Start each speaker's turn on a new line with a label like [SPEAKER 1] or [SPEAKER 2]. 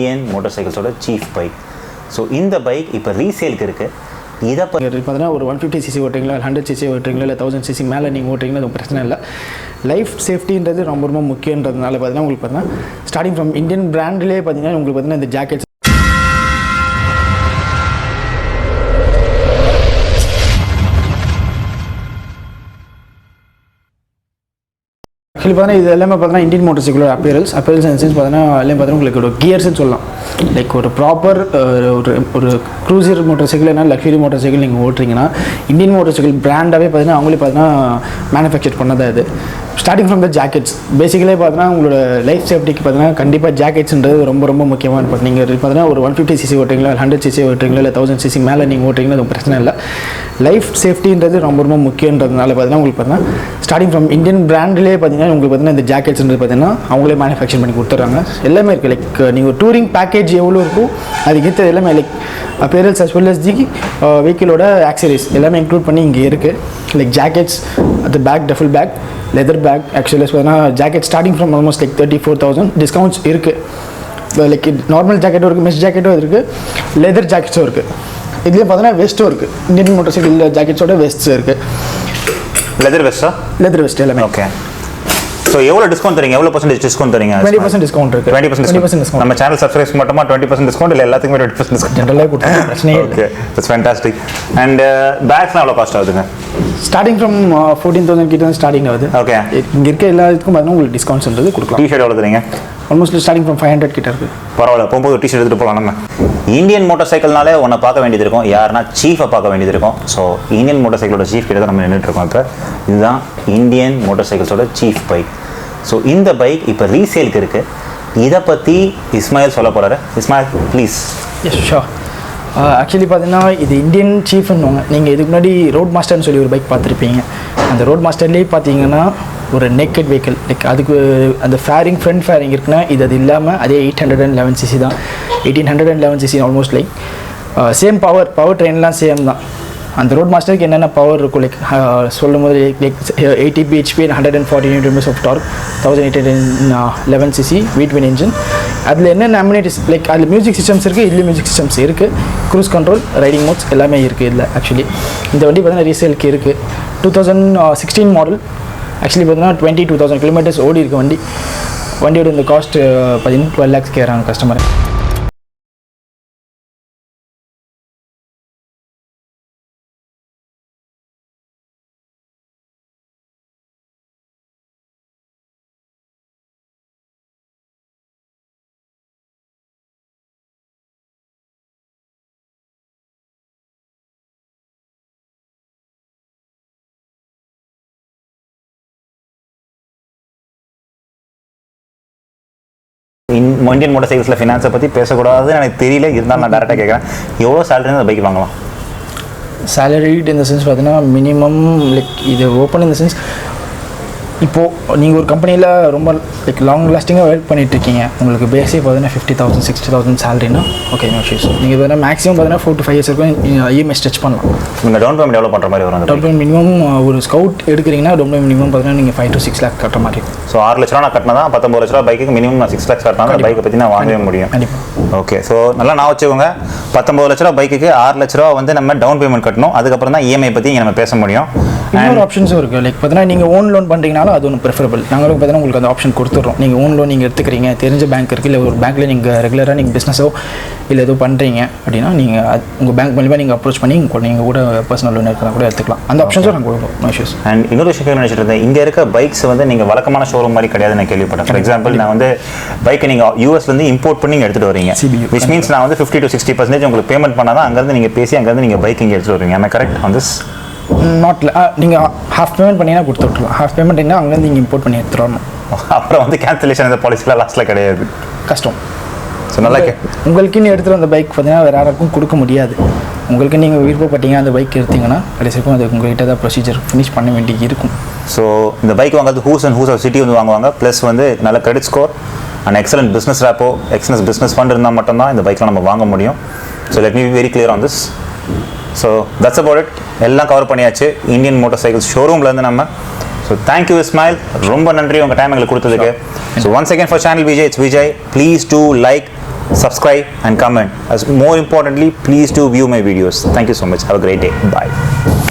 [SPEAKER 1] Indian மோட்டார்சைக்கிள்ஸோட Chief bike. So இந்த bike இப்போ ரீசேலுக்கு இருக்குது. இதை
[SPEAKER 2] பார்த்தீங்கன்னா ஒரு 150cc ஓட்டுறீங்களா, 100cc ஓட்டுறீங்களா, இல்லை 1000cc மேலே நீங்கள் ஓட்டுறீங்களா, அது பிரச்சனை இல்லை. லைஃப் சேஃப்டின்றது ரொம்ப ரொம்ப முக்கியன்றதுனால பார்த்தீங்கன்னா உங்களுக்கு பார்த்தீங்கன்னா ஸ்டார்டிங் ஃப்ரம் இந்தியன் பிராண்ட்லேயே பார்த்தீங்கன்னா உங்களுக்கு பார்த்தீங்கன்னா இந்த ஜாக்கெட்ஸ் ஆக்சுவலி பார்த்தீங்கன்னா இது எல்லாமே பார்த்தீங்கன்னா இந்தியன் மோட்டர்சைக்கிளோட அப்பேரல்ஸ் அண்ட் சென்ஸ் பார்த்தீங்கன்னா எல்லாம் பார்த்தீங்கன்னா உங்களுக்கு ஒரு கியர்ஸ்ன்னு சொல்லலாம். லைக் ஒரு ப்ராப்பர் ஒரு க்ரூசர் மோட்டர் என்ன லக்ஸரி மோட்டர் சைக்கிள் நீங்கள் ஓட்டுறீங்கன்னா இந்தியன் மோட்டர் சைக்கிள் பிராண்டாகவே பார்த்தீங்கன்னா அவங்களே பார்த்தீங்கன்னா மேனுஃபேக்சர் பண்ணதான் இது. ஸ்டார்டிங் ஃப்ரம் த ஜாக்கெட்ஸ் பேசிக்கலே பார்த்தீங்கன்னா உங்களோட லைஃப் சேஃப்டிக்கு பார்த்தீங்கன்னா கண்டிப்பாக ஜாக்கெட்ஸ்ன்றது ரொம்ப ரொம்ப முக்கியமான பார்த்து. நீங்கள் பார்த்தீங்கன்னா ஒரு 150cc ஓட்டுறீங்களா, 100cc ஓட்டுறீங்களா, இல்லை 1000cc மேலே நீங்கள் ஓட்டுறீங்களா, அது பிரச்சனை இல்லை. லைஃப் சேஃப்டின்றது ரொம்ப ரொம்ப முக்கியன்றதுனால பார்த்தீங்கன்னா உங்களுக்கு பார்த்தீங்கன்னா ஸ்டார்டிங் ஃப்ரம் இந்தியன் பிராண்ட்லேயே பார்த்தீங்கன்னா உங்களுக்கு பார்த்தீங்கன்னா இந்த ஜாக்கெட்ஸ்ன்றது பார்த்தீங்கன்னா அவங்களே மேனுஃபேக்சர் பண்ணி கொடுத்துட்றாங்க. எல்லாமே இருக்குது. லைக் நீங்கள் டூரிங் பேக்கேஜ் எவ்வளோ இருக்கும் அதுக்கேற்ற எல்லாமே like apparels as well as the வெஹிக்கிளோட ஆக்சரிஸ் எல்லாமே இன்க்ளூட் பண்ணி இங்கே இருக்குது. லைக் ஜாக்கெட்ஸ், அது bag, duffel bag, leather bag. Actually பார்த்தீங்கன்னா jacket starting from almost like 34,000 discounts இருக்குது. லைக் நார்மல் ஜாக்கெட்டும் இருக்குது, மெஷ் ஜாக்கெட்டும் இருக்குது, லெதர் ஜாக்கெட்ஸும் இருக்குது. இதுலேயே பார்த்தீங்கன்னா வெஸ்ட்டும் இருக்குது. இந்தியன் மோட்டர் சைக்கிள் ஜாக்கெட்ஸோட வெஸ்ட்ஸ் இருக்குது.
[SPEAKER 1] லெதர் வெஸ்ட்டா? லெதர் வெஸ்ட் எல்லாமே. ஓகே. ஸோ எவ்வளோ டிஸ்கவுண்ட் தரீங்க? எவ்வளோ பர்சன்டேஜ் டிஸ்கவுண்ட் தரீங்க?
[SPEAKER 2] 20% டிஸ்கவுண்ட் இருக்குது.
[SPEAKER 1] 20% டிஸ்கவுண்ட். நம்ம சேனல் சப்ஸ்கிரைப் மட்டுமா 20% டிஸ்கவுண்ட், இல்லை எல்லாத்துக்குமே 20% டிஸ்கவுண்ட்?
[SPEAKER 2] ஜென்ரலாக கொடுத்து பிரச்சனையே.
[SPEAKER 1] Okay, it's fantastic. அண்ட் பேக்ஸ்லாம் எவ்வளோ காஸ்ட் ஆகுதுங்க?
[SPEAKER 2] ஸ்டார்டிங் ஃப்ரம் 14,000 கிட்ட ஸ்டார்டிங் ஆகுது.
[SPEAKER 1] ஓகே.
[SPEAKER 2] இங்கே இருக்க எல்லாத்துக்கும் பார்த்தீங்கன்னா உங்களுக்கு டிஸ்கவுண்ட்ஸ்ன்றது கொடுக்கலாம்.
[SPEAKER 1] டிஷர்ட் எவ்வளோ தரீங்க?
[SPEAKER 2] ஆல்மோஸ்ட் ஸ்டார்டிங் ஃப்ரம் 500 கிட்ட இருக்குது.
[SPEAKER 1] பரவாயில்ல, போகும்போது ஒரு டிஷர்ட் எடுத்துகிட்டு போகலாம். நம்ம இந்தியன் மோட்டார் சைக்கிள்னாலே ஒன்றை பார்க்க வேண்டியது இருக்கும், யாருன்னா சீஃபை பார்க்க வேண்டியது இருக்கும். ஸோ இந்தியன் மோட்டார் சைக்கிளோட சீஃப் கிட்ட தான் நம்ம நின்றுட்டுருக்கோம். இப்போ இதுதான் இந்தியன் மோட்டார் சைக்கிள்ஸோட சீஃப் பைக். ஸோ இந்த பைக் இப்போ ரீசேலுக்கு இருக்குது. இதை பற்றி இஸ்மாயில் சொல்ல போகிறாரு. Ismail please.
[SPEAKER 2] Yes sure. Actually பார்த்தீங்கன்னா இது இந்தியன் சீஃப்னுவாங்க. நீங்கள் இதுக்கு முன்னாடி ரோட் மாஸ்டர்னு சொல்லி ஒரு பைக் பார்த்துருப்பீங்க. அந்த ரோட் மாஸ்டர்லேயே பார்த்தீங்கன்னா ஒரு நெக்கட் வெஹிக்கிள், லைக் அதுக்கு அந்த ஃப்ரண்ட் ஃபேரிங் இருக்குன்னா இது அது இல்லாமல் அதே 811cc தான். 1811cc almost like same power ட்ரெயின்லாம் சேம் தான். அந்த ரோட் மாஸ்டருக்கு என்னென்ன பவர் இருக்கும் லைக் சொல்லும் போது like 80 bhp and 140 Nm of torque, 1811cc V12 engine. அதில் என்னென்ன அம்யூனிட்டிஸ் லைக் அதில் மியூசிக் சிஸ்டம்ஸ் இருக்குது, இதுலேயும் மியூசிக் சிஸ்டம்ஸ் இருக்குது, க்ரூஸ் கண்ட்ரோல், ரைடிங் மோட்ஸ் எல்லாமே இருக்குது இதில். ஆக்சுவலி இந்த வண்டி பார்த்தீங்கன்னா ரீசேலுக்கு இருக்குது. 2016 மாடல். ஆக்சுவலி பார்த்தீங்கன்னா 22,000 கிலோமீட்டர்ஸ் ஓடி இருக்குது வண்டி. வண்டியோட இந்த காஸ்ட் பார்த்தீங்கன்னா 12 lakhs கேட்குறாங்க கஸ்டமர்.
[SPEAKER 1] இந்தியன் மோட்டார் சைக்கிள்ஸில் ஃபினான்ஸை பற்றி பேசக்கூடாதுன்னு எனக்கு தெரியல, இருந்தாலும் நான் டேரெக்டாக கேட்குறேன். எவ்வளோ சேலரி அந்த பைக் வாங்கலாம்?
[SPEAKER 2] சேலரி இந்த சென்ஸ் பார்த்தீங்கன்னா மினிமம் லைக் இது ஓப்பன் இந்த சென்ஸ் இப்போது நீங்கள் ஒரு கம்பெனியில் ரொம்ப லைக் லாங் லாஸ்டிங்காக ஒர்க் பண்ணிகிட்ருக்கீங்க, உங்களுக்கு பேஸே பார்த்தீங்கன்னா 50,000 60,000 சேலரினா ஓகே நோ இஷ்யூஸ். நீங்கள் பார்த்தீங்கன்னா மேக்ஸிமம் பார்த்தீங்கன்னா 4 to 5 years இருக்கும் இஎம்ஐ ஸ்ட்ரெச் பண்ணலாம்.
[SPEAKER 1] நீங்கள் டவுன் பேமெண்ட் எவ்வளோ பண்ணுற மாதிரி வரும்?
[SPEAKER 2] டவுன் பேமெண்ட் மினிமம் ஒரு ஸ்கவுட் எடுக்கிறீங்கன்னா டவுன் பேமெண்ட் மினிமம் பார்த்தீங்கன்னா நீங்கள் 5 to 6 lakh கட்டுற மாதிரி இருக்கும்.
[SPEAKER 1] ஸோ 6 லட்ச ரூபா நான் கட்டினா தான் 19 லட்ச ரூபா பைக்கு மினிமம் நான் 6 lakhs கட்டினா அந்த பைக்கை பற்றி நான் வாங்கவே முடியும்.
[SPEAKER 2] கண்டிப்பாக.
[SPEAKER 1] ஓகே, ஸோ நல்லா நான் வச்சுக்கோங்க, 19 லட்ச ரூபா பைக்குக்கு 6 லட்ச ரூபா வந்து நம்ம டவுன் பேமெண்ட் கட்டணும். அதுக்கப்புறம் தான் இஎம்ஐ பற்றி இங்கே நம்ம பேச முடியும்.
[SPEAKER 2] இன்னொரு ஆப்ஷன்ஸும் இருக்குது. லைக் பார்த்தீங்கன்னா நீங்கள் ஓன் லோன் பண்ணுறீங்கனாலும் அது ஒன்று ப்ரிஃபரபிள். நாங்களும் பார்த்தீங்கன்னா உங்களுக்கு அந்த ஆப்ஷன் கொடுத்துட்றோம். நீங்கள் ஓன் லோன் நீங்கள் எடுத்துக்கிறீங்க, தெரிஞ்ச பேங்க் இருக்குது, இல்லை ஒரு பேங்க்கில் நீங்கள் ரெகுலராக நீங்கள் பிஸ்னஸோ இல்லை ஏதோ பண்ணுறீங்க அப்படின்னா நீங்கள் உங்கள் பேங்க் மூலிமா நீங்கள் அப்ரோச் பண்ணி நீங்கள் கூட பர்சனல் லோன் எடுக்கலாம் கூட எடுத்துக்கலாம். அந்த ஆப்ஷன்ஸும் நாங்கள் கொடுப்போம். No issues.
[SPEAKER 1] அண்ட் இன்னொரு விஷயம் நினச்சிட்டு இருந்தேன், இங்கே இருக்க பைக்ஸ் வந்து நீங்கள் வழக்கமான ஷோரூம் மாதிரி கிடையாது நான் கேள்விப்பட்டேன். ஃபார் எக்ஸாம்பிள் நான் வந்து பைக்கை நீங்கள் யூஎஸ்லேருந்து இம்போர்ட் பண்ணி எடுத்துகிட்டு வரீங்க, விச் மீன்ஸ் நான் வந்து 50 to 60% உங்களுக்கு பேமெண்ட் பண்ணால் தான் அங்கேருந்து நீங்கள் பேசி அங்கேருந்து நீங்கள் பைக் இங்கே எடுத்துகிட்டு வருவீங்க. am I correct on this?
[SPEAKER 2] நாட்டில் நீங்கள் ஹாஃப் பேமெண்ட் பண்ணிங்கன்னா கொடுத்து விட்ருலாம். ஹாஃப் பேமெண்ட் என்ன அங்கேருந்து நீங்கள் இம்போர்ட் பண்ணி எடுத்துகிட்டு வரணும்.
[SPEAKER 1] அப்புறம் வந்து கேன்சலேஷன் அந்த பாலிசிலாம் லாஸ்ட்டில் கிடையாது,
[SPEAKER 2] கஷ்டம்.
[SPEAKER 1] ஸோ நல்லா
[SPEAKER 2] உங்களுக்குன்னு எடுத்துகிட்டு வந்த பைக் பார்த்தீங்கன்னா வேறு யாருக்கும் கொடுக்க முடியாது. உங்களுக்கு நீங்கள் விருப்பப்பட்டீங்க அந்த பைக் எடுத்தீங்கன்னா கடைசிக்கும் அது உங்கள்கிட்ட தான் ப்ரொசீஜர் ஃபினிஷ் பண்ண வேண்டியது இருக்கும்.
[SPEAKER 1] ஸோ இந்த பைக் வாங்குறது who's and who's of city வந்து வாங்குவாங்க, ப்ளஸ் வந்து நல்ல credit score and excellent business rapport excellence business fund இருந்தால் மட்டும்தான் இந்த பைக்கில் நம்ம வாங்க முடியும். So let me be very clear on this. So that's about it. எல்லாம் கவர் பண்ணியாச்சு இந்தியன் மோட்டார் சைக்கிள் ஷோரூம்லேருந்து நம்ம. ஸோ தேங்க்யூ இஸ்மாயில், ரொம்ப நன்றி உங்கள் டைம் எங்களுக்கு கொடுத்ததுக்கு. So once again for channel Vijay, it's Vijay. Please do like, subscribe and comment. As more importantly, please do view my videos. Thank you so much. Have a great day. Bye.